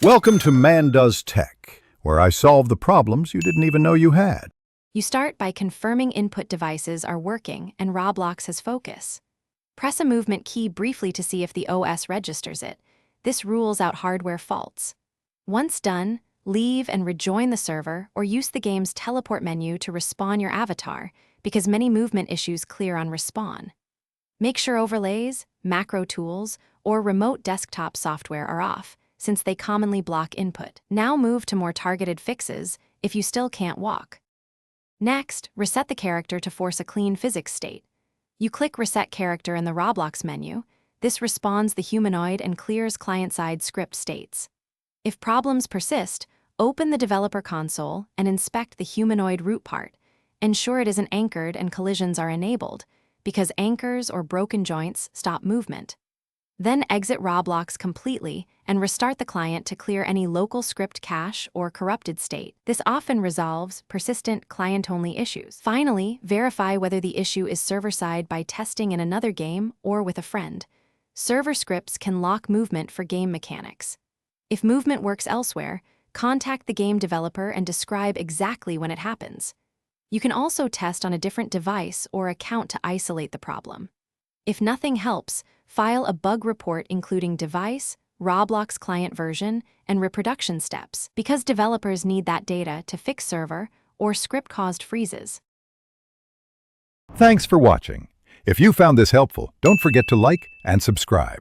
Welcome to Man Does Tech, where I solve the problems you didn't even know you had. You start by confirming input devices are working and Roblox has focus. Press a movement key briefly to see if the OS registers it. This rules out hardware faults. Once done, leave and rejoin the server or use the game's teleport menu to respawn your avatar, because many movement issues clear on respawn. Make sure overlays, macro tools, or remote desktop software are off, since they commonly block input. Now move to more targeted fixes if you still can't walk. Next, reset the character to force a clean physics state. You click Reset Character in the Roblox menu. This respawns the humanoid and clears client-side script states. If problems persist, open the developer console and inspect the humanoid root part. Ensure it isn't anchored and collisions are enabled, because anchors or broken joints stop movement. Then exit Roblox completely and restart the client to clear any local script cache or corrupted state. This often resolves persistent client-only issues. Finally, verify whether the issue is server-side by testing in another game or with a friend. Server scripts can lock movement for game mechanics. If movement works elsewhere, contact the game developer and describe exactly when it happens. You can also test on a different device or account to isolate the problem. If nothing helps, file a bug report including device, Roblox client version, and reproduction steps, because developers need that data to fix server or script-caused freezes. Thanks for watching. If you found this helpful, don't forget to like and subscribe.